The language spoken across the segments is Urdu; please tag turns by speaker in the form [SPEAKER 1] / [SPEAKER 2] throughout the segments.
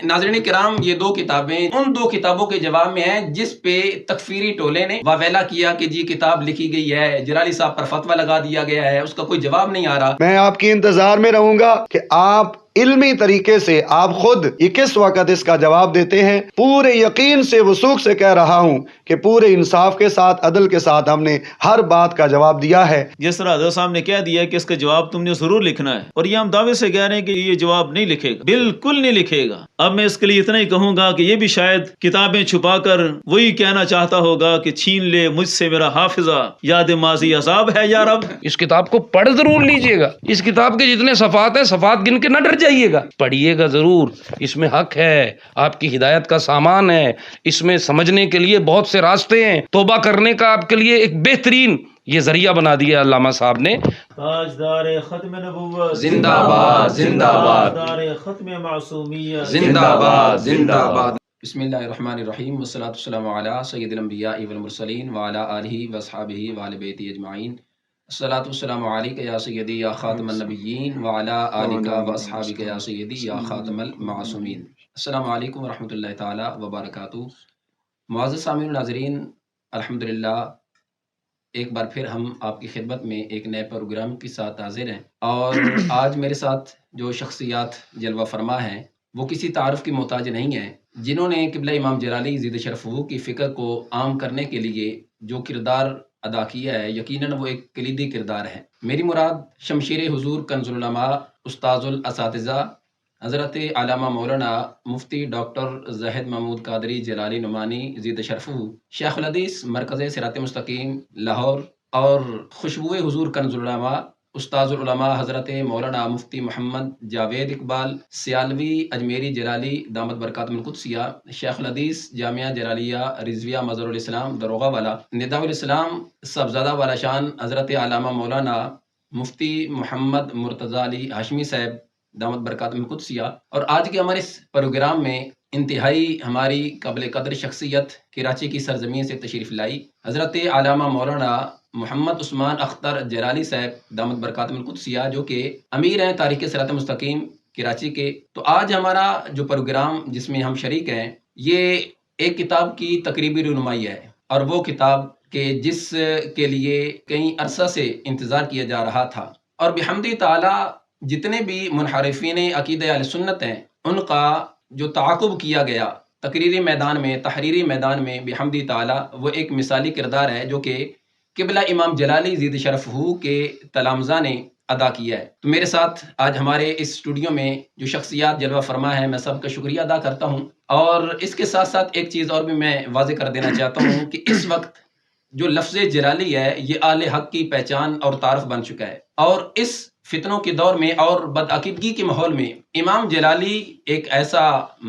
[SPEAKER 1] ناظرین کرام یہ دو کتابیں ان دو کتابوں کے جواب میں ہیں جس پہ تکفیری ٹولے نے واویلا کیا کہ جی کتاب لکھی گئی ہے، جلالی صاحب پر فتویٰ لگا دیا گیا ہے، اس کا کوئی جواب نہیں آ رہا۔
[SPEAKER 2] میں آپ کی انتظار میں رہوں گا کہ آپ علمی طریقے سے آپ خود یہ کس وقت اس کا جواب دیتے ہیں۔ پورے یقین سے وثوق سے کہہ رہا ہوں کہ پورے انصاف کے ساتھ عدل کے ساتھ ہم نے ہر بات کا جواب دیا ہے۔
[SPEAKER 3] جس طرح حضرت صاحب نے کہہ دیا کہ اس کا جواب تم نے ضرور لکھنا ہے، اور یہ ہم دعوے سے کہہ رہے ہیں کہ یہ جواب نہیں لکھے گا، بالکل نہیں لکھے گا۔ اب میں اس کے لیے اتنا ہی کہوں گا کہ یہ بھی شاید کتابیں چھپا کر وہی کہنا چاہتا ہوگا کہ چھین لے مجھ سے میرا حافظہ، یاد ماضی عذاب ہے یا رب۔
[SPEAKER 4] اس کتاب کو پڑھ ضرور لیجئے گا، اس کتاب کے جتنے صفحات ہیں صفحات گن کے نہ ڈر جائیے گا، پڑھیے گا ضرور۔ اس میں حق ہے، آپ کی ہدایت کا سامان ہے، اس میں سمجھنے کے لیے بہت سے راستے ہیں، توبہ کرنے کا آپ کے لیے ایک بہترین یہ ذریعہ بنا دیا علامہ صاحب نے۔
[SPEAKER 3] تاجدار ختم نبوت
[SPEAKER 1] زندہ باد، زندہ باد،
[SPEAKER 3] تاجدار ختم معصومیت
[SPEAKER 1] زندہ باد، زندہ باد۔ بسم اللہ الرحمن الرحیم، والصلاة والسلام علی سید الانبیاء والمرسلین وعلی آلہ واصحابہ وآل بیتہ اجمعین۔ الصلاة والسلام علیک یا سیدی یا خاتم النبیین وعلی آلک واصحابک یا سیدی یا خاتم المعصومین۔ السلام علیکم ورحمۃ اللہ تعالی وبرکاتہ۔ معزز سامعین و ناظرین، الحمدللہ ایک بار پھر ہم آپ کی خدمت میں ایک نئے پروگرام کے ساتھ حاضر ہیں، اور آج میرے ساتھ جو شخصیات جلوہ فرما ہیں وہ کسی تعارف کی محتاج نہیں ہیں، جنہوں نے قبلہ امام جلالی زید شرفہ کی فکر کو عام کرنے کے لیے جو کردار ادا کیا ہے، یقیناً وہ ایک کلیدی کردار ہے۔ میری مراد شمشیر حضور کنز العلماء استاذ الاساتذہ حضرت علامہ مولانا مفتی ڈاکٹر زاہد محمود قادری جلالی نعمانی زید شرفہ، شیخ الحدیث مرکز صراط مستقیم لاہور، اور خوشبو حضور کنز العلماء استاذ العلماء حضرت مولانا مفتی محمد جاوید اقبال سیالوی اجمیری جلالی دامت برکاتہم القدسیہ، شیخ الحدیث جامعہ جلالیہ رضویہ مظہر الاسلام دروغہ والا، نداء الاسلام صاحبزادہ والا شان حضرت علامہ مولانا مفتی محمد مرتضی علی ہاشمی صاحب دامت برکاتہم القدسیہ۔ اور آج کے ہمارے اس پروگرام میں انتہائی ہماری قابل قدر شخصیت کراچی کی سرزمین سے تشریف لائی حضرت علامہ مولانا محمد عثمان اختر جلالی صاحب دامت برکاتہم القدسیہ، جو کہ امیر ہیں تاریخ صراط مستقیم کراچی کے۔ تو آج ہمارا جو پروگرام جس میں ہم شریک ہیں یہ ایک کتاب کی تقریبی رونمائی ہے، اور وہ کتاب کہ جس کے لیے کئی عرصہ سے انتظار کیا جا رہا تھا، اور بحمد تعالی جتنے بھی منحرفین عقیدہ اہل سنت ہیں ان کا جو تعاقب کیا گیا تقریری میدان میں، تحریری میدان میں، بحمد تعالی وہ ایک مثالی کردار ہے جو کہ قبلہ امام جلالی زید شرفہ کے تلامذہ نے ادا کیا ہے۔ تو میرے ساتھ آج ہمارے اس اسٹوڈیو میں جو شخصیات جلوہ فرما ہے، میں سب کا شکریہ ادا کرتا ہوں، اور اس کے ساتھ ساتھ ایک چیز اور بھی میں واضح کر دینا چاہتا ہوں کہ اس وقت جو لفظ جلالی ہے یہ اہل حق کی پہچان اور تعارف بن چکا ہے، اور اس فتنوں کے دور میں اور بدعقیدگی کے ماحول میں امام جلالی ایک ایسا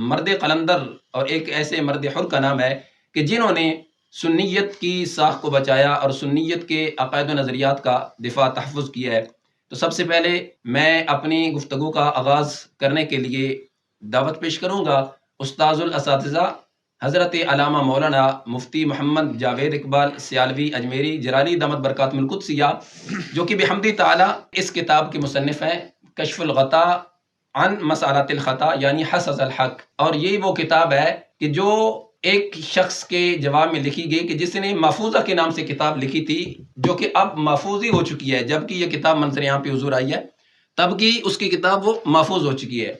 [SPEAKER 1] مرد قلندر اور ایک ایسے مرد حر کا نام ہے کہ جنہوں نے سنیت کی ساکھ کو بچایا اور سنیت کے عقائد و نظریات کا دفاع تحفظ کیا ہے۔ تو سب سے پہلے میں اپنی گفتگو کا آغاز کرنے کے لیے دعوت پیش کروں گا استاذ الاساتذہ حضرت علامہ مولانا مفتی محمد جاوید اقبال سیالوی اجمیری جلالی دامت برکاتہم القدسیہ، جو کہ بحمد تعالی اس کتاب کے مصنف ہیں، کشف الغطا عن مسالات الخطا یعنی حصص الحق۔ اور یہی وہ کتاب ہے کہ جو ایک شخص کے جواب میں لکھی گئی کہ جس نے محفوظہ کے نام سے کتاب لکھی تھی، جو کہ اب محفوظ ہی ہو چکی ہے، جبکہ یہ کتاب منظر یہاں پہ حضور آئی ہے تب کی اس کی کتاب وہ محفوظ ہو چکی ہے۔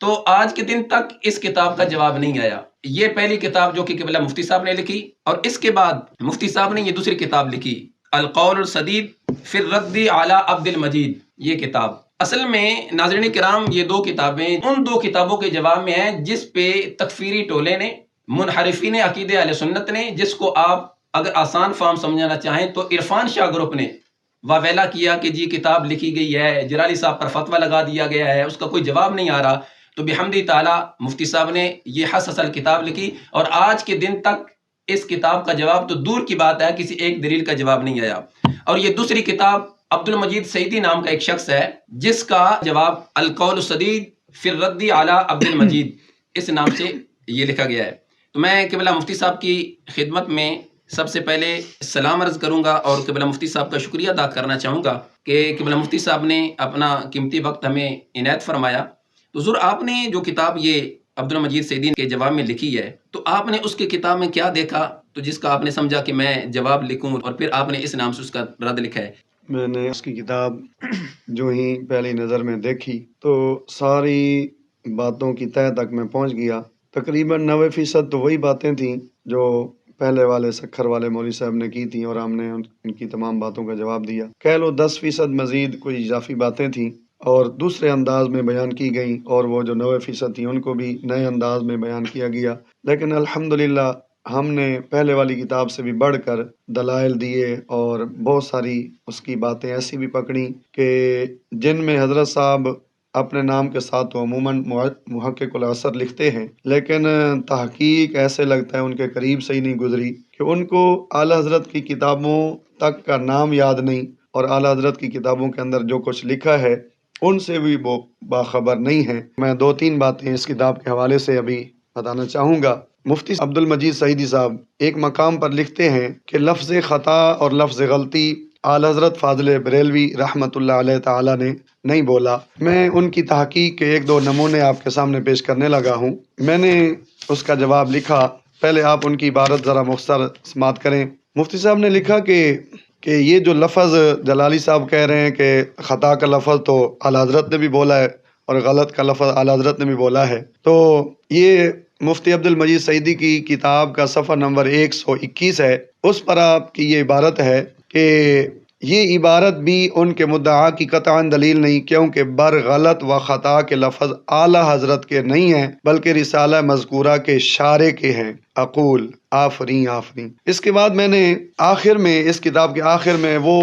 [SPEAKER 1] تو آج کے دن تک اس کتاب کا جواب نہیں آیا۔ یہ پہلی کتاب جو کہ قبلہ مفتی صاحب نے لکھی، اور اس کے بعد مفتی صاحب نے یہ دوسری کتاب لکھی القول السدید فی الرد علی عبد المجید۔ یہ کتاب اصل میں ناظرین کرام یہ دو کتابیں ان دو کتابوں کے جواب میں ہیں جس پہ تکفیری ٹولے نے، منحرفین عقیدہ اہل سنت نے، جس کو آپ اگر آسان فارم سمجھنا چاہیں تو عرفان شاہ گروپ نے واویلا کیا کہ جی کتاب لکھی گئی ہے، جلالی صاحب پر فتویٰ لگا دیا گیا ہے، اس کا کوئی جواب نہیں آ رہا۔ تو بحمد تعالی مفتی صاحب نے یہ حصص کتاب لکھی، اور آج کے دن تک اس کتاب کا جواب تو دور کی بات ہے، کسی ایک دلیل کا جواب نہیں آیا۔ اور یہ دوسری کتاب عبد المجید سعیدی نام کا ایک شخص ہے جس کا جواب القول السدید فی الرد علی عبد المجید اس نام سے یہ لکھا گیا ہے۔ تو میں قبلہ مفتی صاحب کی خدمت میں سب سے پہلے سلام عرض کروں گا اور قبلہ مفتی صاحب کا شکریہ ادا کرنا چاہوں گا کہ قبلہ مفتی صاحب نے اپنا قیمتی وقت ہمیں عنایت فرمایا۔ تو حضور آپ نے جو کتاب یہ عبد المجید سعیدی کے جواب میں لکھی ہے، تو آپ نے اس کی کتاب میں کیا دیکھا تو جس کا آپ نے سمجھا کہ میں جواب لکھوں، اور پھر آپ نے اس نام سے اس کا رد لکھا ہے؟
[SPEAKER 2] میں نے اس کی کتاب جو ہی پہلی نظر میں دیکھی تو ساری باتوں کی تہہ تک میں پہنچ گیا۔ تقریباً 90% تو وہی باتیں تھیں جو پہلے والے سکھر والے مولوی صاحب نے کی تھیں، اور ہم نے ان کی تمام باتوں کا جواب دیا۔ کہہ لو 10% مزید کوئی اضافی باتیں تھیں اور دوسرے انداز میں بیان کی گئیں، اور وہ جو 90% تھیں ان کو بھی نئے انداز میں بیان کیا گیا۔ لیکن الحمدللہ ہم نے پہلے والی کتاب سے بھی بڑھ کر دلائل دیے، اور بہت ساری اس کی باتیں ایسی بھی پکڑیں کہ جن میں حضرت صاحب اپنے نام کے ساتھ تو عموماً محقق العصر لکھتے ہیں، لیکن تحقیق ایسے لگتا ہے ان کے قریب سے ہی نہیں گزری کہ ان کو اعلیٰ حضرت کی کتابوں تک کا نام یاد نہیں، اور اعلیٰ حضرت کی کتابوں کے اندر جو کچھ لکھا ہے ان سے بھی وہ باخبر نہیں ہے۔ میں 2-3 باتیں اس کتاب کے حوالے سے ابھی بتانا چاہوں گا۔ مفتی عبد المجید سعیدی صاحب ایک مقام پر لکھتے ہیں کہ لفظ خطا اور لفظ غلطی اعلیٰ حضرت فاضل بریلوی رحمۃ اللہ علیہ تعالی نے نہیں بولا۔ میں ان کی تحقیق کے 1-2 نمونے آپ کے سامنے پیش کرنے لگا ہوں۔ میں نے اس کا جواب لکھا، پہلے آپ ان کی عبارت ذرا مختصر سماعت کریں۔ مفتی صاحب نے لکھا کہ یہ جو لفظ جلالی صاحب کہہ رہے ہیں کہ خطا کا لفظ تو اعلیٰ حضرت نے بھی بولا ہے اور غلط کا لفظ اعلیٰ حضرت نے بھی بولا ہے، تو یہ مفتی عبد المجید سعیدی کی کتاب کا صفحہ نمبر 121 ہے، اس پر آپ کی یہ عبارت ہے کہ یہ عبارت بھی ان کے مدعا کی قطعاً دلیل نہیں، کیونکہ بر غلط و خطا کے لفظ اعلیٰ حضرت کے نہیں ہیں بلکہ رسالہ مذکورہ کے شارع کے ہیں۔ اقول آفرین آفرین۔ اس کے بعد میں نے آخر میں اس کتاب کے آخر میں وہ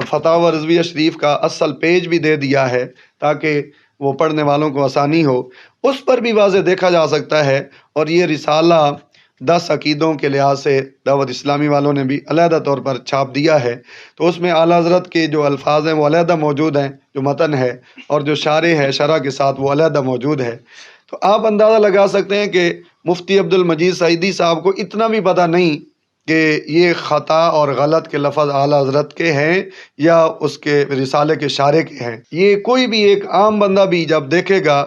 [SPEAKER 2] فتاوی رضویہ شریف کا اصل پیج بھی دے دیا ہے تاکہ وہ پڑھنے والوں کو آسانی ہو، اس پر بھی واضح دیکھا جا سکتا ہے، اور یہ رسالہ 10 عقیدوں کے لحاظ سے دعوت اسلامی والوں نے بھی علیحدہ طور پر چھاپ دیا ہے، تو اس میں اعلیٰ حضرت کے جو الفاظ ہیں وہ علیحدہ موجود ہیں، جو متن ہے، اور جو شارح ہے شرح کے ساتھ وہ علیحدہ موجود ہے۔ تو آپ اندازہ لگا سکتے ہیں کہ مفتی عبد المجید سعیدی صاحب کو اتنا بھی پتہ نہیں کہ یہ خطا اور غلط کے لفظ اعلیٰ حضرت کے ہیں یا اس کے رسالے کے شارح کے ہیں۔ یہ کوئی بھی ایک عام بندہ بھی جب دیکھے گا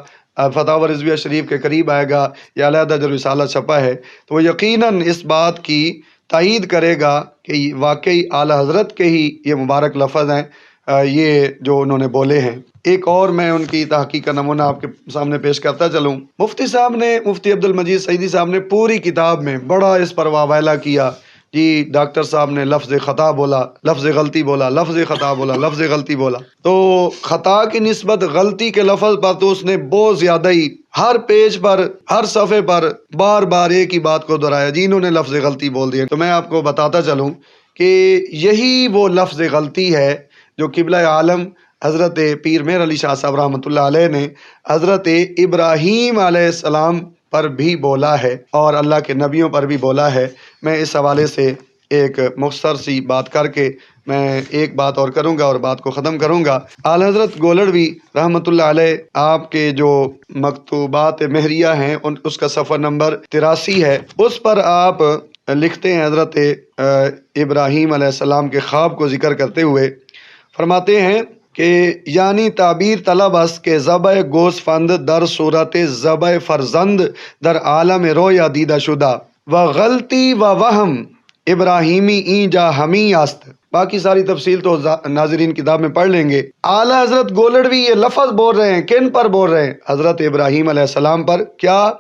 [SPEAKER 2] فتاوی رضویہ شریف کے قریب آئے گا یا علیحدہ جو رسالہ چھپا ہے تو وہ یقیناً اس بات کی تائید کرے گا کہ واقعی اعلیٰ حضرت کے ہی یہ مبارک لفظ ہیں یہ جو انہوں نے بولے ہیں۔ ایک اور میں ان کی تحقیق کا نمونہ آپ کے سامنے پیش کرتا چلوں۔ مفتی عبد المجید سعیدی صاحب نے پوری کتاب میں بڑا اس پر واویلا کیا، جی ڈاکٹر صاحب نے لفظ خطا بولا، لفظ غلطی بولا، لفظ خطا بولا، لفظ غلطی بولا، تو خطا کی نسبت غلطی کے لفظ پر تو اس نے بہت زیادہ ہی ہر پیج پر ہر صفحے پر بار بار ایک ہی بات کو دہرایا، جی انہوں نے لفظ غلطی بول دیے۔ تو میں آپ کو بتاتا چلوں کہ یہی وہ لفظ غلطی ہے جو قبلہ عالم حضرت پیر مہر علی شاہ صاحب رحمۃ اللہ علیہ نے حضرت ابراہیم علیہ السلام پر بھی بولا ہے اور اللہ کے نبیوں پر بھی بولا ہے۔ میں اس حوالے سے ایک مختصر سی بات کر کے میں ایک بات اور کروں گا اور بات کو ختم کروں گا۔ اعلیٰ حضرت گولڑوی رحمۃ اللہ علیہ آپ کے جو مکتوبات مہریہ ہیں اس کا صفحہ نمبر 83 ہے، اس پر آپ لکھتے ہیں حضرت ابراہیم علیہ السلام کے خواب کو ذکر کرتے ہوئے فرماتے ہیں کہ یعنی تعبیر طلب است کہ ذبح گوسفند در صورت ذبح فرزند در عالم رویا دیدہ شدہ و غلطی و وہم ابراہیمی این جا ہمی است۔ باقی ساری تفصیل تو ناظرین کتاب میں پڑھ لیں گے۔ اعلیٰ حضرت گولڑوی یہ لفظ بول رہے ہیں، کن پر بول رہے ہیں؟ حضرت ابراہیم علیہ السلام پر۔ کیا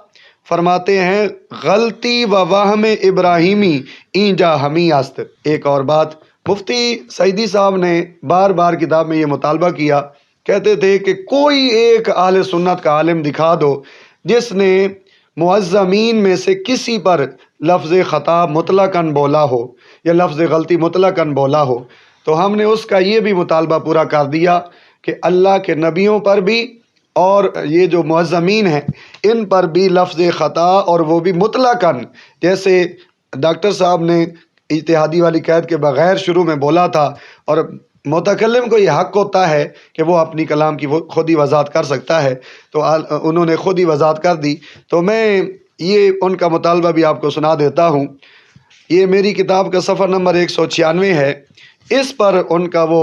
[SPEAKER 2] فرماتے ہیں؟ غلطی و وہم ابراہیمی این جا ہمی است۔ ایک اور بات، مفتی سعیدی صاحب نے بار بار کتاب میں یہ مطالبہ کیا، کہتے تھے کہ کوئی ایک اہل سنت کا عالم دکھا دو جس نے معظمین میں سے کسی پر لفظ خطا مطلقاً بولا ہو یا لفظ غلطی مطلقاً بولا ہو۔ تو ہم نے اس کا یہ بھی مطالبہ پورا کر دیا کہ اللہ کے نبیوں پر بھی اور یہ جو معظمین ہیں ان پر بھی لفظ خطا، اور وہ بھی مطلقاً، جیسے ڈاکٹر صاحب نے اجتہادی والی قید کے بغیر شروع میں بولا تھا، اور متکلم کو یہ حق ہوتا ہے کہ وہ اپنی کلام کی خود ہی وضاحت کر سکتا ہے، تو انہوں نے خود ہی وضاحت کر دی۔ تو میں یہ ان کا مطالبہ بھی آپ کو سنا دیتا ہوں۔ یہ میری کتاب کا صفحہ نمبر 196 ہے، اس پر ان کا وہ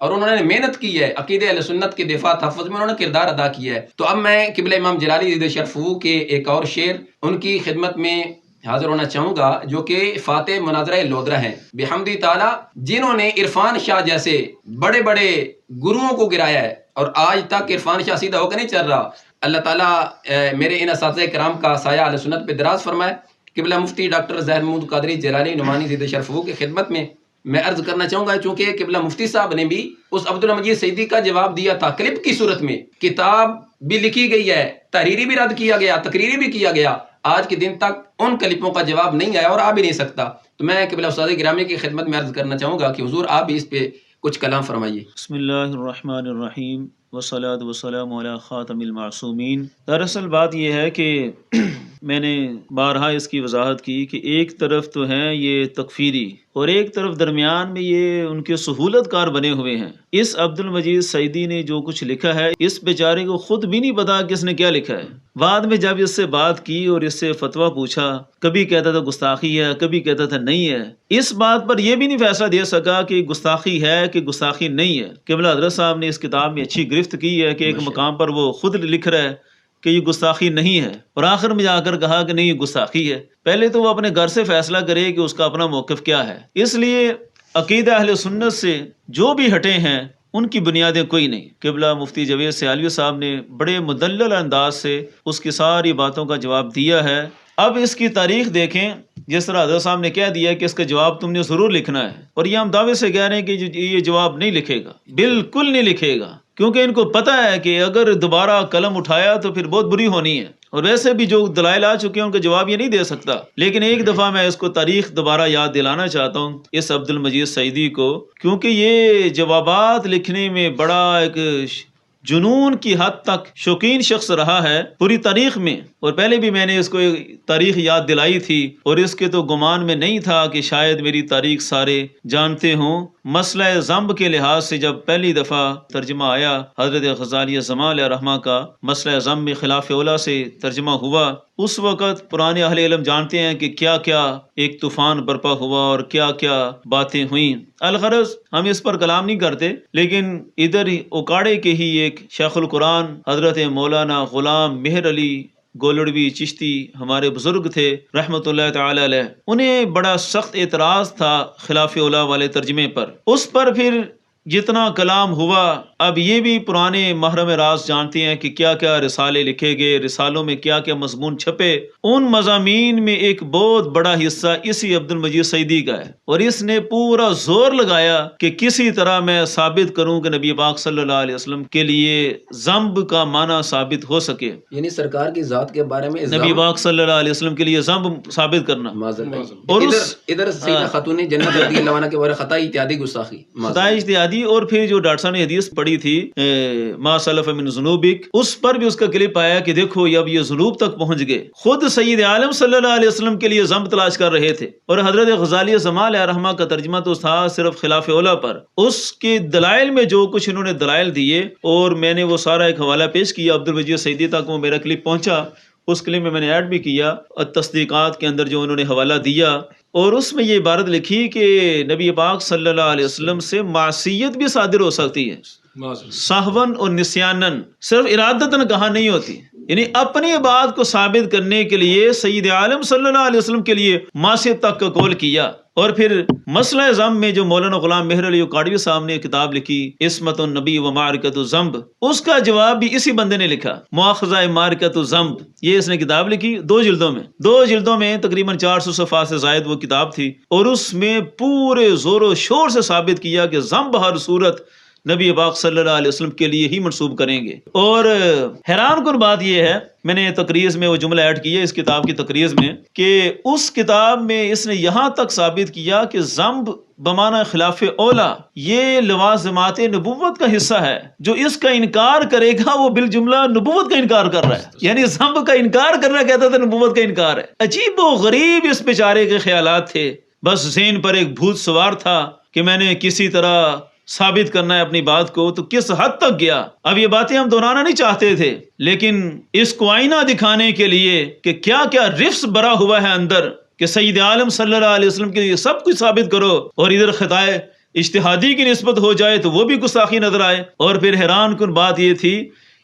[SPEAKER 1] اور انہوں نے محنت کی ہے، عقیدہ اہل سنت کے دفاع تحفظ میں انہوں نے کردار ادا کیا ہے۔ تو اب میں قبلہ امام جلالی زیدہ شرفو کے ایک اور شعر ان کی خدمت میں حاضر ہونا چاہوں گا، جو کہ فاتح مناظرہ لودرہ ہیں۔ بحمدی تعالیٰ جنہوں نے عرفان شاہ جیسے بڑے بڑے گروؤں کو گرایا ہے، اور آج تک عرفان شاہ سیدھا ہو کر نہیں چل رہا۔ اللہ تعالیٰ میرے ان اساتذہ کرام کا سایہ اہل سنت پہ دراز فرمائے۔ قبلہ مفتی ڈاکٹر ظاہر محمود قادری جلالی نعمانی زیدہ شرفو کی خدمت میں عرض کرنا چاہوں گا، چونکہ قبلہ مفتی صاحب نے بھی اس عبدالمجید سعیدی کا جواب دیا تھا کلپ کی صورت میں، کتاب بھی لکھی گئی ہے، تحریری بھی رد کیا گیا، تقریری بھی کیا گیا، آج کے دن تک ان کلپوں کا جواب نہیں آیا اور آ بھی نہیں سکتا۔ تو میں قبلہ استاد گرامی کی خدمت میں عرض کرنا چاہوں گا کہ حضور آپ بھی اس پہ کچھ کلام فرمائیے۔
[SPEAKER 3] بسم اللہ الرحمن الرحیم والصلاة والسلام علی خاتم المعصومین۔ دراصل بات یہ ہے کہ میں نے بارہا اس کی وضاحت کی کہ ایک طرف تو ہیں یہ تکفیری اور ایک طرف درمیان میں یہ ان کے سہولت کار بنے ہوئے ہیں۔ اس عبدالمجید سعیدی نے جو کچھ لکھا ہے اس بیچارے کو خود بھی نہیں پتا کہ اس نے کیا لکھا ہے۔ بعد میں جب اس سے بات کی اور اس سے فتویٰ پوچھا، کبھی کہتا تھا گستاخی ہے، کبھی کہتا تھا نہیں ہے۔ اس بات پر یہ بھی نہیں فیصلہ دے سکا کہ گستاخی ہے کہ گستاخی نہیں ہے۔ قبلہ حضرت صاحب نے اس کتاب میں اچھی گرفت کی ہے کہ ایک مقام پر وہ خود لکھ رہا ہے کہ یہ گستاخی نہیں ہے، اور آخر میں جا کر کہا کہ نہیں یہ گستاخی ہے۔ پہلے تو وہ اپنے گھر سے فیصلہ کرے کہ اس کا اپنا موقف کیا ہے۔ اس لیے عقیدہ اہل سنت سے جو بھی ہٹے ہیں ان کی بنیادیں کوئی نہیں۔ قبلہ مفتی جاوید سیالوی صاحب نے بڑے مدلل انداز سے اس کی ساری باتوں کا جواب دیا ہے۔ اب اس کی تاریخ دیکھیں، جس طرح حضرت صاحب نے کہہ دیا کہ اس کا جواب تم نے ضرور لکھنا ہے، اور یہ ہم دعوے سے کہہ رہے ہیں کہ یہ جواب نہیں لکھے گا، بالکل نہیں لکھے گا، کیونکہ ان کو پتہ ہے کہ اگر دوبارہ قلم اٹھایا تو پھر بہت بری ہونی ہے، اور ویسے بھی جو دلائل آ چکے ہیں ان کا جواب یہ نہیں دے سکتا۔ لیکن ایک دفعہ میں اس کو تاریخ دوبارہ یاد دلانا چاہتا ہوں اس عبدالمجید سعیدی کو، کیونکہ یہ جوابات لکھنے میں بڑا ایک جنون کی حد تک شوقین شخص رہا ہے پوری تاریخ میں، اور پہلے بھی میں نے اس کو تاریخ یاد دلائی تھی، اور اس کے تو گمان میں نہیں تھا کہ شاید میری تاریخ سارے جانتے ہوں۔ مسئلہ ذنب کے لحاظ سے جب پہلی دفعہ ترجمہ آیا حضرت غزالی زمان علیہ رحمہ کا، مسئلہ ذنب میں خلاف اولیٰ سے ترجمہ ہوا، اس وقت پرانے اہل علم جانتے ہیں کہ کیا کیا ایک طوفان برپا ہوا اور کیا کیا باتیں ہوئیں۔ الغرض ہم اس پر کلام نہیں کرتے، لیکن ادھر اکاڑے کے ہی ایک شیخ القرآن حضرت مولانا غلام مہر علی گولڑوی چشتی ہمارے بزرگ تھے رحمت اللہ تعالی علیہ، انہیں بڑا سخت اعتراض تھا خلاف اولیٰ والے ترجمے پر۔ اس پر پھر جتنا کلام ہوا، اب یہ بھی پرانے محرم راز جانتے ہیں کہ کیا کیا رسالے لکھے گئے، رسالوں میں کیا کیا مضمون چھپے۔ ان مضامین میں ایک بہت بڑا حصہ اسی عبدالمجید سعیدی کا ہے، اور اس نے پورا زور لگایا کہ کسی طرح میں ثابت کروں کہ نبی پاک صلی اللہ علیہ وسلم کے لیے ذنب کا معنی ثابت ہو سکے،
[SPEAKER 1] یعنی سرکار کی ذات کے بارے میں
[SPEAKER 3] نبی پاک صلی اللہ علیہ وسلم کے لیے ذنب ثابت کرنا،
[SPEAKER 1] اور ادھر سیدہ خاتون جنت رضی اللہ عنہا کے بارے خطا اجتہادی گستاخی،
[SPEAKER 3] خطا اجتہادی۔ اور پھر جو ڈاکٹر صاحب نے حدیث پڑھی تھی ما سلف من ذنوبک، اس پر بھی اس کا کلپ آیا کہ دیکھو اب یہ ذنوب تک پہنچ گئے، خود سید عالم صلی اللہ علیہ وسلم کے لیے ذنب تلاش کر رہے تھے۔ اور حضرت غزالی زمان علیہ رحمہ کا ترجمہ تو تھا صرف خلاف اولیٰ پر، اس کے دلائل میں جو کچھ انہوں نے دلائل دیے، اور میں نے وہ سارا ایک حوالہ پیش کیا عبدالمجید سعیدی تک، وہ میرا کلپ پہنچا، اس کلپ میں نے ایڈ بھی کیا، اور تصدیقات کے اندر جو انہوں نے حوالہ دیا، اور اس میں یہ عبارت لکھی کہ نبی پاک صلی اللہ علیہ وسلم سے معصیت بھی صادر ہو سکتی ہے، سہون اور نسیانن، صرف ارادتاً کہا نہیں ہوتی۔ یعنی اپنی بات کو ثابت کرنے کے لیے سید عالم صلی اللہ علیہ وسلم کے لیے معصیت تک کا قول کیا۔ اور پھر مسئلہ ذنب میں جو مولانا غلام مہر علی اکاڑوی صاحب نے کتاب لکھی عصمت النبی و معرکۃ الذنب، اس کا جواب بھی اسی بندے نے لکھا، مواخذہ معرکۃ الذنب، یہ اس نے کتاب لکھی 2 جلدوں میں تقریباً 400 صفحات سے زائد وہ کتاب تھی، اور اس میں پورے زور و شور سے ثابت کیا کہ ذنب ہر صورت نبی پاک صلی اللہ علیہ وسلم کے لیے ہی منسوب کریں گے۔ اور حیران کن بات یہ ہے، میں نے تقریض میں وہ جملہ ایڈ کیا اس کتاب کی تقریض میں، کہ اس کتاب میں اس نے یہاں تک ثابت کیا کہ ذنب بمعنی خلاف اولیٰ یہ لوازمات نبوت کا حصہ ہے، جو اس کا انکار کرے گا وہ بالجملہ نبوت کا انکار کر رہا ہے، یعنی ذنب کا انکار کرنا کہتا تھا نبوت کا انکار ہے۔ عجیب و غریب اس بیچارے کے خیالات تھے، بس ذہن پر ایک بھوت سوار تھا کہ میں نے کسی طرح ثابت کرنا ہے اپنی بات کو، تو کس حد تک گیا۔ اب یہ باتیں ہم دہرانا نہیں چاہتے تھے، لیکن اس کو آئینہ دکھانے کے لیے کہ کیا کیا رفس بھرا ہوا ہے اندر، کہ سید عالم صلی اللہ علیہ وسلم کے لیے سب کچھ ثابت کرو، اور ادھر خطائے اجتہادی کی نسبت ہو جائے تو وہ بھی گستاخی نظر آئے. اور پھر حیران کن بات یہ تھی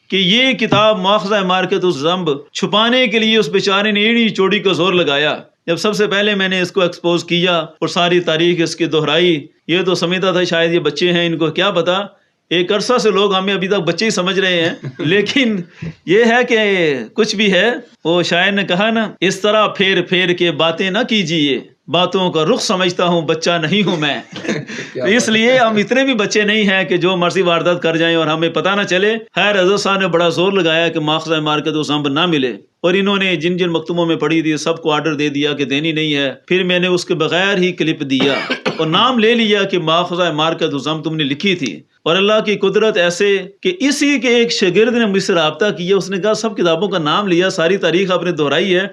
[SPEAKER 3] کہ یہ کتاب مواخذہ مارکت الذنب چھپانے کے لیے اس بیچارے نے ایڑی چوڑی کو زور لگایا. جب سب سے پہلے میں نے اس کو ایکسپوز کیا اور ساری تاریخ اس کی دہرائی، یہ تو سمجھتا تھا شاید یہ بچے ہیں، ان کو کیا پتا. ایک عرصہ سے لوگ ہمیں ابھی تک بچے ہی سمجھ رہے ہیں، لیکن یہ ہے کہ کچھ بھی ہے. وہ شاعر نے کہا نا، اس طرح پھیر پھیر کے باتیں نہ کیجیے، باتوں کا رخ سمجھتا ہوں، بچہ نہیں ہوں میں. تو اس لیے ہم اتنے بھی بچے نہیں ہیں کہ جو مرضی واردات کر جائیں اور ہمیں پتہ نہ چلے. خیر حضرت صاحب نے بڑا زور لگایا کہ مواخذہ مارکت الذنب نہ ملے، اور انہوں نے جن جن مکتوبوں میں پڑھی تھی سب کو آرڈر دے دیا کہ دینی نہیں ہے. پھر میں نے اس کے بغیر ہی کلپ دیا اور نام لے لیا کہ مواخذہ مارکت الذنب تم نے لکھی تھی. اور اللہ کی قدرت ایسے کہ اسی کے ایک شاگرد نے مجھ سے رابطہ کیا، اس نے کہا سب کتابوں کا نام لیا، ساری تاریخ آپ نے دہرائی ہے،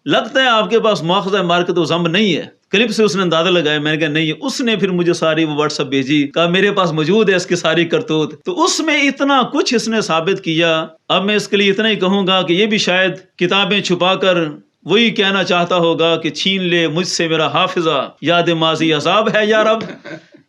[SPEAKER 3] لگتا ہے آپ کے پاس مواخذہ مارکت الذنب نہیں ہے. کلپ سے اس نے اندازہ لگایا. میں نے کہا نہیں ہے. اس نے پھر مجھے ساری وہ واٹس ایپ بھیجی، کہا میرے پاس موجود ہے اس کی ساری کرتوت. تو اس میں اتنا کچھ اس نے ثابت کیا. اب میں اس کے لیے اتنا ہی کہوں گا کہ یہ بھی شاید کتابیں چھپا کر وہی کہنا چاہتا ہوگا کہ چھین لے مجھ سے میرا حافظہ، یاد ماضی عذاب ہے یا رب.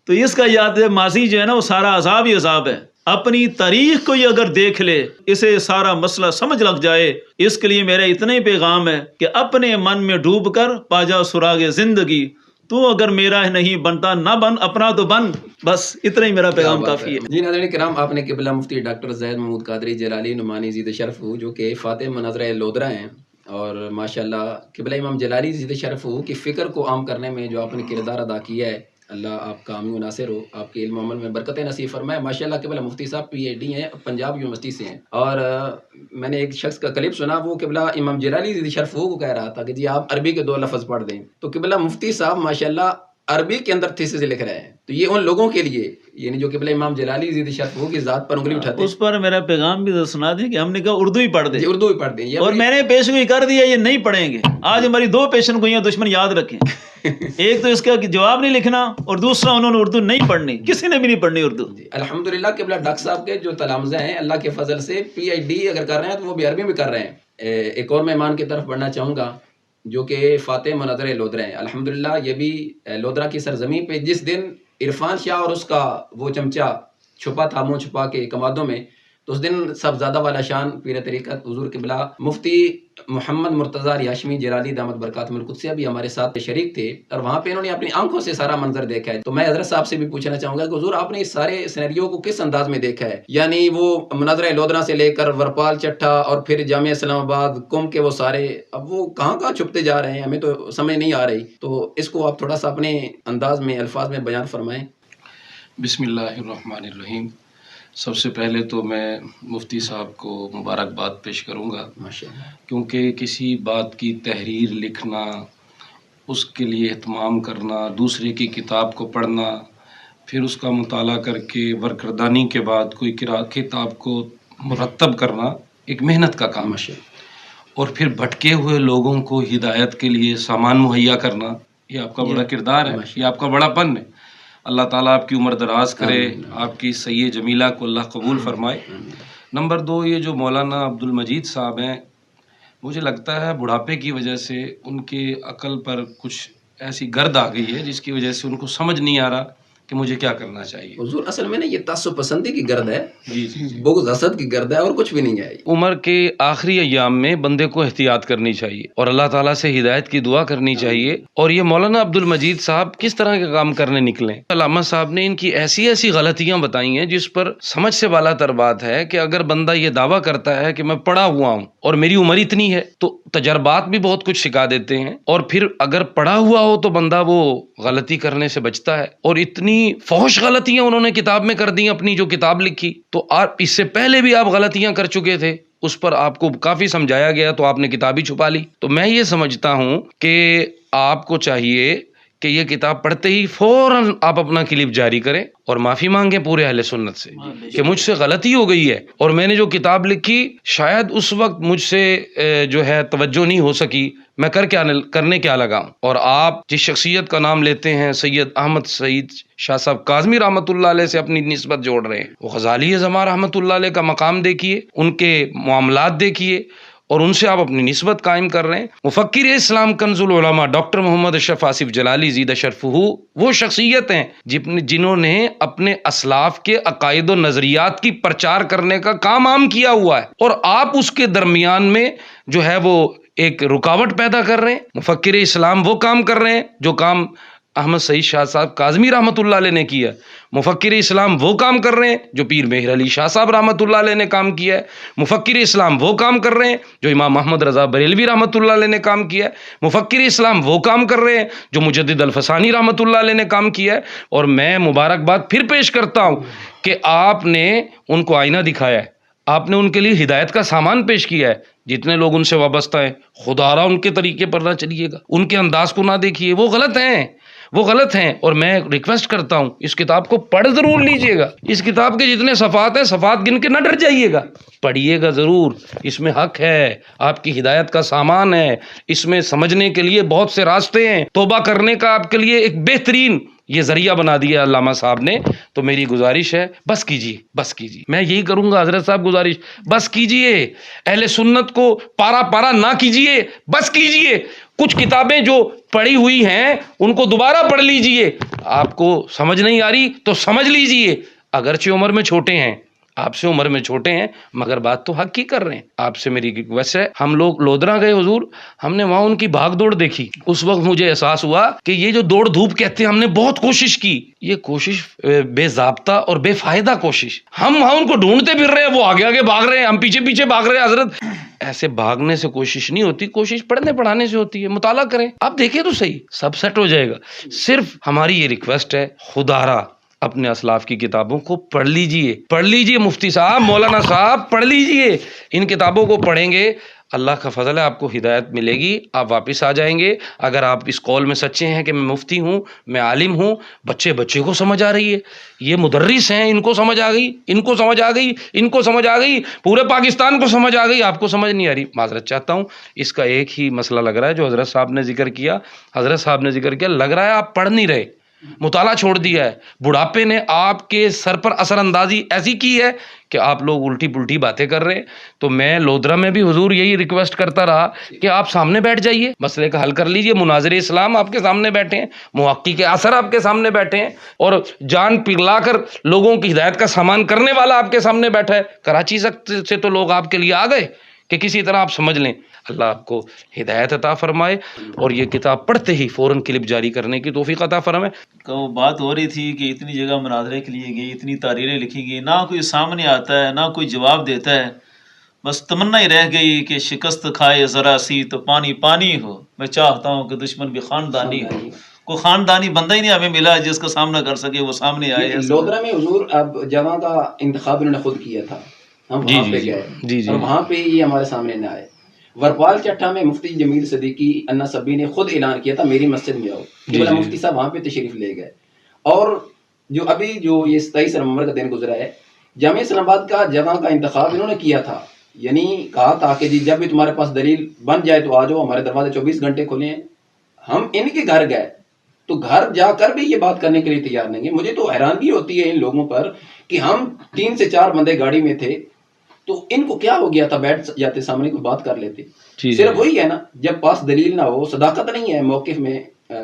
[SPEAKER 3] تو اس کا یاد ماضی جو ہے نا وہ سارا عذاب ہی عذاب ہے. اپنی تاریخ کو یہ اگر دیکھ لے، اسے سارا مسئلہ سمجھ لگ جائے. اس کے لیے میرا اتنا ہی پیغام ہے کہ اپنے من میں ڈوب کر پا جا سراغ زندگی. تو اگر میرا نہیں بنتا نہ بن، اپنا تو بن. بس اتنا ہی میرا پیغام کافی ہے.
[SPEAKER 1] جی ناظرین کرام، آپ نے قبلہ مفتی ڈاکٹر زید محمود قادری جلالی نعمانی زید شرف جو کہ فاتح مناظرہ لودرا ہیں، اور ماشاءاللہ قبلہ امام جلالی زید شرف کی فکر کو عام کرنے میں جو آپ نے کردار ادا کیا ہے، اللہ آپ کا عامی و ناصر ہو، آپ کے علم و عمل میں برکت نصیب فرمائے. ماشاءاللہ قبلہ مفتی صاحب PhD ہیں، پنجاب یونیورسٹی سے ہیں. اور میں نے ایک شخص کا کلپ سنا، وہ قبلہ امام جلالی زید شرف کو کہہ رہا تھا کہ جی آپ عربی کے 2 لفظ پڑھ دیں. تو قبلہ مفتی صاحب ماشاءاللہ عربی کے اندر تھیسس لکھ رہے ہیں. تو یہ ان لوگوں کے لیے، یعنی جو قبلہ امام جلالی زید شرف کی ذات پر انگلی اٹھاتے ہیں،
[SPEAKER 3] اس پر میرا پیغام بھی سنا دیں کہ ہم نے کہا اردو ہی پڑھ دیں.
[SPEAKER 1] جی اردو ہی پڑھ دیں.
[SPEAKER 3] اور میں نے پیش گوئی کر دیا یہ نہیں پڑھیں گے. آج ہماری 2 پیشن گوئیاں دشمن یاد رکھیں. ایک تو اس کا جواب نہیں لکھنا، اور دوسرا انہوں نے اردو نہیں پڑھنی، کسی نے بھی نہیں پڑھنی اردو.
[SPEAKER 1] الحمدللہ قبلہ ڈاکٹر صاحب کے جو تلامذہ ہیں اللہ کے فضل سے PhD اگر کر رہے ہیں تو وہ بھی عربی میں کر رہے ہیں. ایک اور مہمان کی طرف بڑھنا چاہوں گا جو کہ فاتح مناظر لودرا ہیں. الحمدللہ یہ بھی لودرا کی سرزمین پہ جس دن عرفان شاہ اور اس کا وہ چمچہ چھپا تھا منہ چھپا کے کمادوں میں، تو اس دن سب زیادہ والا شان پیر طریقت حضور قبلہ مفتی محمد مرتضیٰ ریاشمی جلالی دامت برکاتہم القدسیہ بھی ہمارے ساتھ شریک تھے، اور وہاں پہ انہوں نے اپنی آنکھوں سے سارا منظر دیکھا ہے. تو میں حضرت صاحب سے بھی پوچھنا چاہوں گا کہ حضور آپ نے اس سارے سینیریو کو کس انداز میں دیکھا ہے؟ یعنی وہ مناظرہ لودرا سے لے کر ورپال چٹھا اور پھر جامعہ اسلام آباد کم کے وہ سارے، اب وہ کہاں کہاں چھپتے جا رہے ہیں، ہمیں تو سمجھ نہیں آ رہی. تو اس کو آپ تھوڑا سا اپنے انداز میں الفاظ میں بیان فرمائیں.
[SPEAKER 5] بسم اللہ الرحمن الرحیم. سب سے پہلے تو میں مفتی صاحب کو مبارکباد پیش کروں گا، کیونکہ کسی بات کی تحریر لکھنا، اس کے لیے اہتمام کرنا، دوسرے کی کتاب کو پڑھنا، پھر اس کا مطالعہ کر کے ورکردانی کے بعد کوئی کتاب کو مرتب کرنا ایک محنت کا کام ہے. اور پھر بھٹکے ہوئے لوگوں کو ہدایت کے لیے سامان مہیا کرنا، یہ آپ کا بڑا کردار ہے، یہ آپ کا بڑا پن ہے. اللہ تعالیٰ آپ کی عمر دراز کرے، آپ کی سید جمیلہ کو اللہ قبول فرمائے. نمبر 2، یہ جو مولانا عبد المجید صاحب ہیں، مجھے لگتا ہے بڑھاپے کی وجہ سے ان کے عقل پر کچھ ایسی گرد آ گئی ہے جس کی وجہ سے ان کو سمجھ نہیں آ رہا کہ مجھے کیا کرنا چاہیے.
[SPEAKER 1] حضور اصل میں نا یہ تعصب پسندی کی گرد ہے،
[SPEAKER 5] جی
[SPEAKER 1] بغض حسد کی گرد ہے، اور کچھ بھی نہیں ہے.
[SPEAKER 4] عمر کے آخری ایام میں بندے کو احتیاط کرنی چاہیے اور اللہ تعالیٰ سے ہدایت کی دعا کرنی چاہیے. اور یہ مولانا عبد المجید صاحب کس طرح کے کام کرنے نکلے؟ علامہ صاحب نے ان کی ایسی ایسی غلطیاں بتائی ہیں جس پر سمجھ سے بالا تر بات ہے کہ اگر بندہ یہ دعویٰ کرتا ہے کہ میں پڑھا ہوا ہوں اور میری عمر اتنی ہے، تو تجربات بھی بہت کچھ سکھا دیتے ہیں. اور پھر اگر پڑھا ہوا ہو تو بندہ وہ غلطی کرنے سے بچتا ہے. اور اتنی فحش غلطیاں انہوں نے کتاب میں کر دی، اپنی جو کتاب لکھی. تو آپ اس سے پہلے بھی آپ غلطیاں کر چکے تھے، اس پر آپ کو کافی سمجھایا گیا تو آپ نے کتاب ہی چھپا لی. تو میں یہ سمجھتا ہوں کہ آپ کو چاہیے کہ یہ کتاب پڑھتے ہی فوراً آپ اپنا کلپ جاری کریں اور معافی مانگیں پورے اہل سنت سے کہ مجھ سے غلطی ہو گئی ہے، اور میں نے جو کتاب لکھی شاید اس وقت مجھ سے جو ہے توجہ نہیں ہو سکی، میں کرنے کیا لگا. اور آپ جس شخصیت کا نام لیتے ہیں سید احمد سعید شاہ صاحب کاظمی رحمۃ اللہ علیہ سے اپنی نسبت جوڑ رہے ہیں، وہ غزالی زماں رحمۃ اللہ علیہ کا مقام دیکھیے، ان کے معاملات دیکھیے، اور ان سے آپ اپنی نسبت قائم کر رہے ہیں. مفکر اسلام کنز العلماء ڈاکٹر محمد اشرف آصف جلالی زیدہ شرفہ وہ شخصیت ہیں جنہوں نے اپنے اسلاف کے عقائد و نظریات کی پرچار کرنے کا کام عام کیا ہوا ہے، اور آپ اس کے درمیان میں جو ہے وہ ایک رکاوٹ پیدا کر رہے ہیں. مفکر اسلام وہ کام کر رہے ہیں جو کام احمد سعید شاہ صاحب کاظمی رحمۃ اللہ علیہ نے کیا. مفکر اسلام وہ کام کر رہے ہیں جو پیر مہر علی شاہ صاحب رحمۃ اللہ علیہ نے کام کیا ہے. مفکر اسلام وہ کام کر رہے ہیں جو امام محمد رضا بریلوی رحمۃ اللہ علیہ نے کام کیا ہے. مفکر اسلام وہ کام کر رہے ہیں جو مجدد الفسانی رحمۃ اللہ علیہ نے کام کیا ہے. اور میں مبارکباد پھر پیش کرتا ہوں کہ آپ نے ان کو آئینہ دکھایا ہے، آپ نے ان کے لیے ہدایت کا سامان پیش کیا ہے. جتنے لوگ ان سے وابستہ ہیں خدا را ان کے طریقے پر نہ چلیے گا، ان کے انداز کو نہ دیکھیے، وہ غلط ہیں، وہ غلط ہیں. اور میں ریکویسٹ کرتا ہوں اس کتاب کو پڑھ ضرور لیجئے گا. اس کتاب کے جتنے صفحات ہیں صفحات گن کے نہ ڈر جائیے گا، پڑھیے گا ضرور. اس میں حق ہے، آپ کی ہدایت کا سامان ہے، اس میں سمجھنے کے لیے بہت سے راستے ہیں، توبہ کرنے کا آپ کے لیے ایک بہترین یہ ذریعہ بنا دیا علامہ صاحب نے. تو میری گزارش ہے بس کیجیے، بس کیجیے. میں یہی کروں گا حضرت صاحب، گزارش بس کیجیے. اہل سنت کو پارا پارا نہ کیجیے، بس کیجیے. کچھ کتابیں جو پڑھی ہوئی ہیں ان کو دوبارہ پڑھ لیجئے. آپ کو سمجھ نہیں آ رہی تو سمجھ لیجئے. اگرچہ عمر میں چھوٹے ہیں، آپ سے عمر میں چھوٹے ہیں، مگر بات تو حق کی کر رہے ہیں. آپ سے میری ریکویسٹ ہے، ہم لوگ لودرا گئے حضور، ہم نے وہاں ان کی بھاگ دوڑ دیکھی. اس وقت مجھے احساس ہوا کہ یہ جو دوڑ دھوپ کہتے ہیں، ہم نے بہت کوشش کی، یہ کوشش بے ضابطہ اور بے فائدہ کوشش. ہم وہاں ان کو ڈھونڈتے پھر رہے ہیں، وہ آگے آگے بھاگ رہے ہیں، ہم پیچھے پیچھے بھاگ رہے ہیں. حضرت ایسے بھاگنے سے کوشش نہیں ہوتی، کوشش پڑھنے پڑھانے سے ہوتی ہے. مطالعہ کریں، آپ دیکھیں تو صحیح، سب سیٹ ہو جائے گا. صرف ہماری یہ ریکویسٹ ہے، خدا را اپنے اسلاف کی کتابوں کو پڑھ لیجئے، پڑھ لیجئے. مفتی صاحب، مولانا صاحب، پڑھ لیجئے. ان کتابوں کو پڑھیں گے، اللہ کا فضل ہے، آپ کو ہدایت ملے گی، آپ واپس آ جائیں گے. اگر آپ اس قول میں سچے ہیں کہ میں مفتی ہوں، میں عالم ہوں، بچے کو سمجھ آ رہی ہے، یہ مدرس ہیں، ان کو سمجھ آ گئی، ان کو سمجھ آ گئی، ان کو سمجھ آ گئی، پورے پاکستان کو سمجھ آ گئی، آپ کو سمجھ نہیں آ رہی. معذرت چاہتا ہوں. اس کا ایک ہی مسئلہ لگ رہا ہے جو حضرت صاحب نے ذکر کیا، لگ رہا ہے آپ پڑھ نہیں رہے، مطالعہ چھوڑ دیا ہے. بڑھاپے نے آپ کے سر پر اثر اندازی ایسی کی ہے کہ آپ لوگ الٹی پلٹی باتیں کر رہے ہیں. تو میں لودرا میں بھی حضور یہی ریکویسٹ کرتا رہا کہ آپ سامنے بیٹھ جائیے، مسئلے کا حل کر لیجئے. مناظر اسلام آپ کے سامنے بیٹھے ہیں، محقق اثر آپ کے سامنے بیٹھے ہیں، اور جان پگھلا کر لوگوں کی ہدایت کا سامان کرنے والا آپ کے سامنے بیٹھا ہے. کراچی سے تو لوگ آپ کے لیے آ گئے کہ کسی طرح آپ سمجھ لیں. اللہ آپ کو ہدایت عطا فرمائے، اور یہ کتاب پڑھتے ہی فوراً کلپ جاری کرنے کی توفیق عطا فرمائے.
[SPEAKER 3] وہ بات ہو رہی تھی کہ اتنی جگہ مناظرے کے لیے گئی، اتنی تحریریں لکھی گئی، نہ کوئی سامنے آتا ہے، نہ کوئی جواب دیتا ہے. بس تمنا ہی رہ گئی کہ شکست کھائے ذرا سی تو پانی پانی ہو. میں چاہتا ہوں کہ دشمن بھی خاندانی ہو. کوئی خاندانی بندہ ہی نہیں ہمیں ملا جس کا سامنا کر سکے، وہ سامنے آئے.
[SPEAKER 1] لودرا میں حضور اب جگہ کا انتخاب انہوں نے خود کیا تھا، ہم وہاں پہ گئے اور وہاں پہ یہ ہمارے سامنے نہ آئے. ورپال چٹھا میں مفتی جمیل صدیقی انا صبی نے خود اعلان کیا تھا میری مسجد میں آؤ، کہ مفتی صاحب وہاں پہ تشریف لے گئے. اور جو ابھی جو یہ 27 نومبر کا دن گزرا ہے، جامعہ اسلام آباد کا جگہ کا انتخاب انہوں نے کیا تھا. یعنی کہا تھا کہ جی جب بھی تمہارے پاس دلیل بن جائے تو آ جاؤ، ہمارے دروازے 24 گھنٹے کھلے ہیں. ہم ان کے گھر گئے تو گھر جا کر بھی یہ بات کرنے کے لیے تیار نہیں ہے. مجھے تو حیرانگی ہوتی ہے ان لوگوں پر کہ ہم 3 سے 4 بندے گاڑی میں تھے، تو ان کو کیا ہو گیا تھا، بیٹھ جاتے سامنے کوئی بات کر لیتے. صرف وہی ہے نا، جب پاس دلیل نہ ہو، صداقت نہیں ہے، موقف میں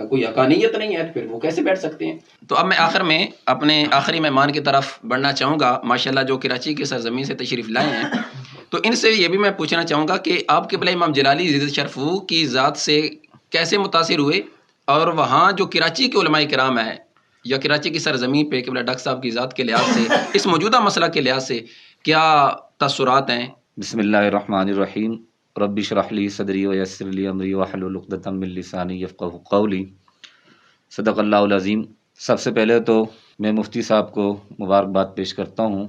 [SPEAKER 1] کوئی حقانیت نہیں ہے، تو پھر وہ کیسے بیٹھ سکتے ہیں. تو اب میں آخر میں اپنے آخری مہمان کی طرف بڑھنا چاہوں گا، ماشاءاللہ جو کراچی کی سرزمین سے تشریف لائے ہیں. تو ان سے یہ بھی میں پوچھنا چاہوں گا کہ آپ قبلہ امام جلالی زیدہ شرفہ کی ذات سے کیسے متاثر ہوئے، اور وہاں جو کراچی کے علماء کرام ہیں یا کراچی کی سرزمین پہ قبلہ ڈاکٹر صاحب کی ذات کے لحاظ سے، اس موجودہ مسئلہ کے لحاظ سے کیا تاثرات ہیں.
[SPEAKER 6] بسم اللہ الرحمن الرحیم. رب اشرح لی صدری ویسر لی امری واحلل عقدۃ من لسانی یفقہوا قولی. صدق اللہ العظیم. سب سے پہلے تو میں مفتی صاحب کو مبارکباد پیش کرتا ہوں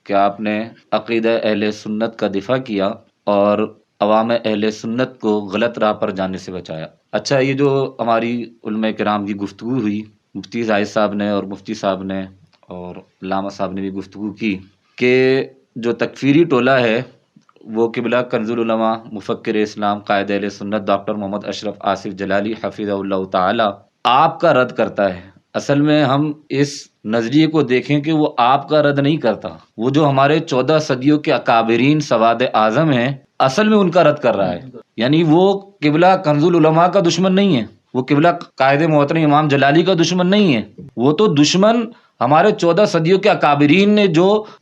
[SPEAKER 6] کہ آپ نے عقیدہ اہل سنت کا دفاع کیا اور عوام اہل سنت کو غلط راہ پر جانے سے بچایا. اچھا، یہ جو ہماری علماء کرام کی گفتگو ہوئی، مفتی زاہد صاحب نے اور مفتی صاحب نے اور علامہ صاحب نے بھی گفتگو کی کہ جو تکفیری ٹولہ ہے وہ قبلہ کنز العلماء مفکر اسلام قائد اہل سنت ڈاکٹر محمد اشرف آصف جلالی حفظہ اللہ تعالی آپ کا رد کرتا ہے، اصل میں ہم اس نظریے کو دیکھیں کہ وہ آپ کا رد نہیں کرتا، وہ جو ہمارے 14 صدیوں کے اکابرین سواد اعظم ہیں اصل میں ان کا رد کر رہا ہے. یعنی وہ قبلہ کنز العلماء کا دشمن نہیں ہے، وہ قبلہ قائد محترم امام جلالی کا دشمن نہیں ہے، وہ تو دشمن ہمارے 14 صدیوں کے اکابرین نے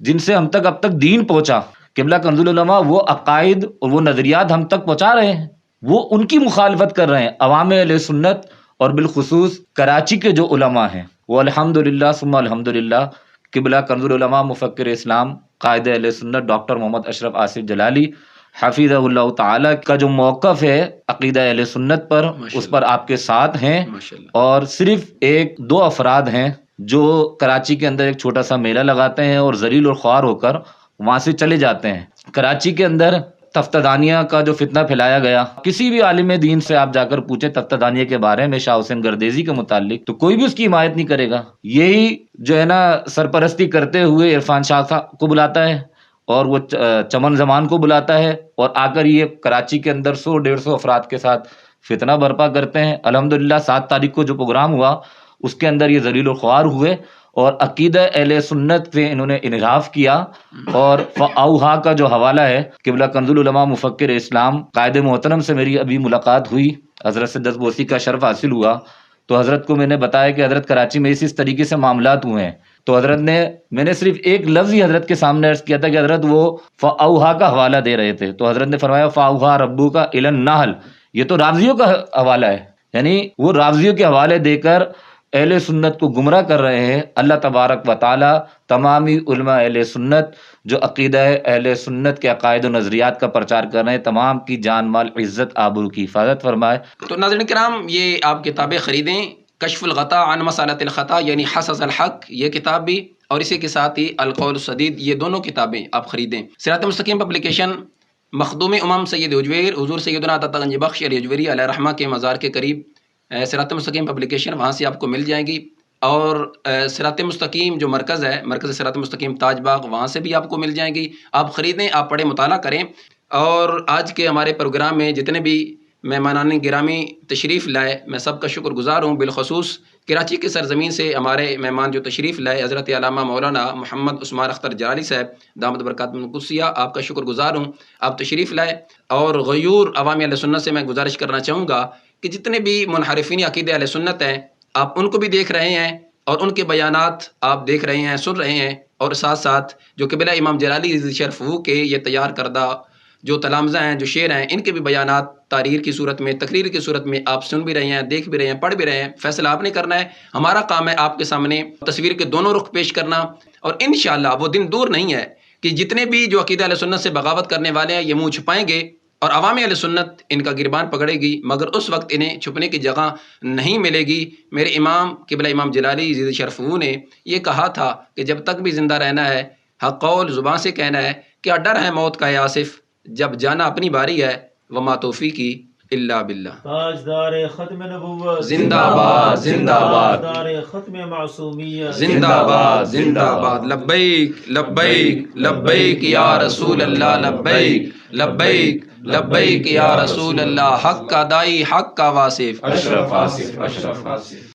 [SPEAKER 6] جن سے ہم تک اب تک دین پہنچا. قبلہ کنز العلماء وہ عقائد اور وہ نظریات ہم تک پہنچا رہے ہیں، وہ ان کی مخالفت کر رہے ہیں. عوام اہل سنت اور بالخصوص کراچی کے جو علماء ہیں وہ الحمدللہ ثم الحمدللہ قبلہ کنز العلماء مفکر اسلام قائد اہل سنت ڈاکٹر محمد اشرف آصف جلالی حفظہ اللہ تعالی کا جو موقف ہے عقیدہ اہل سنت پر، اس پر آپ کے ساتھ ہیں. اور صرف 1-2 افراد ہیں جو کراچی کے اندر ایک چھوٹا سا میلہ لگاتے ہیں اور ذلیل اور خوار ہو کر وہاں سے چلے جاتے ہیں. کراچی کے اندر تفتدانیہ کا جو فتنہ پھیلایا گیا، کسی بھی عالم دین سے آپ جا کر پوچھیں تفتدانیہ کے بارے میں، شاہ حسین گردیزی کے متعلق، تو کوئی بھی اس کی حمایت نہیں کرے گا. یہی جو ہے نا سرپرستی کرتے ہوئے عرفان شاہ صاحب کو بلاتا ہے اور وہ چمن زمان کو بلاتا ہے اور آ کر یہ کراچی کے اندر 100-150 افراد کے ساتھ فتنہ برپا کرتے ہیں. الحمدللہ 7 تاریخ کو جو پروگرام ہوا اس کے اندر یہ ذلیل و خوار ہوئے اور عقیدہ اہل سنت سے انہوں نے انحراف کیا. اور فاوہا کا جو حوالہ ہے، قبلہ کنز العلماء مفکر اسلام قائد محترم سے میری ابھی ملاقات ہوئی، حضرت سے دستبوسی کا شرف حاصل ہوا، تو حضرت کو میں نے بتایا کہ حضرت کراچی میں اس طریقے سے معاملات ہوئے ہیں. تو حضرت نے، میں نے صرف ایک لفظ ہی حضرت کے سامنے عرض کیا تھا کہ حضرت وہ فاوہا کا حوالہ دے رہے تھے، تو حضرت نے فرمایا فاوہا ربو کا الی النحل، یہ تو رافضیوں کا حوالہ ہے. یعنی وہ رافضیوں کے حوالے دے کر اہل سنت کو گمراہ کر رہے ہیں. اللہ تبارک و تعالی تمامی علماء اہل سنت جو عقیدہ اہل سنت کے عقائد و نظریات کا پرچار کر رہے ہیں، تمام کی جان مال عزت آبرو کی حفاظت فرمائے.
[SPEAKER 1] تو ناظرین کرام، یہ آپ کتابیں خریدیں، کشف الغطا عن مسالۃ الخطا یعنی حصص الحق، یہ کتاب بھی، اور اسی کے ساتھ ہی القول السدید، یہ دونوں کتابیں آپ خریدیں. صراط مستقیم پبلیکیشن مخدوم امام سید اجویر حضور سیدنا عطا گنج بخش علی اجویری علیہ رحمہ کے مزار کے قریب صراط مستقیم پبلیکیشن، وہاں سے آپ کو مل جائیں گی. اور صراط مستقیم جو مرکز ہے، مرکز صراط مستقیم تاج باغ، وہاں سے بھی آپ کو مل جائیں گی. آپ خریدیں، آپ پڑھیں، مطالعہ کریں. اور آج کے ہمارے پروگرام میں جتنے بھی مہمانان گرامی تشریف لائے، میں سب کا شکر گزار ہوں. بالخصوص کراچی کی سرزمین سے ہمارے مہمان جو تشریف لائے، حضرت علامہ مولانا محمد عثمان اختر جلالی صاحب دامت برکاتہم القدسیہ، آپ کا شکر گزار ہوں، آپ تشریف لائے. اور غیور عوامی اہل سنت سے میں گزارش کرنا چاہوں گا کہ جتنے بھی منحرفین عقیدہ اہل سنت ہیں، آپ ان کو بھی دیکھ رہے ہیں اور ان کے بیانات آپ دیکھ رہے ہیں، سن رہے ہیں. اور ساتھ ساتھ جو قبلہ امام جلالی رضی شرف کے یہ تیار کردہ جو تلامذہ ہیں، جو شعر ہیں، ان کے بھی بیانات تحریر کی صورت میں، تقریر کی صورت میں آپ سن بھی رہے ہیں، دیکھ بھی رہے ہیں، پڑھ بھی رہے ہیں. فیصلہ آپ نے کرنا ہے، ہمارا کام ہے آپ کے سامنے تصویر کے دونوں رخ پیش کرنا. اور انشاءاللہ وہ دن دور نہیں ہے کہ جتنے بھی جو عقیدہ اہل سنت سے بغاوت کرنے والے ہیں، یہ منہ چھپائیں گے اور عوام اہل سنت ان کا گربان پکڑے گی، مگر اس وقت انہیں چھپنے کی جگہ نہیں ملے گی. میرے امام قبلہ امام جلالی رضی شرف نے یہ کہا تھا کہ جب تک بھی زندہ رہنا ہے، حق قول زبان سے کہنا ہے. کیا ڈر ہے موت کا یا آصف، جب جانا اپنی باری ہے، وما توفیقی الا باللہ.
[SPEAKER 3] تاجدار ختم نبوت
[SPEAKER 1] زندہ باد، زندہ باد،
[SPEAKER 3] تاجدار ختم معصومیت
[SPEAKER 1] زندہ باد، زندہ باد. لبیک لبیک لبیک یا رسول اللہ، لبیک لبیک لبیک یا رسول اللہ. حق کا دائی، حق کا واصف،
[SPEAKER 5] اشرف آصف، اشرف آصف.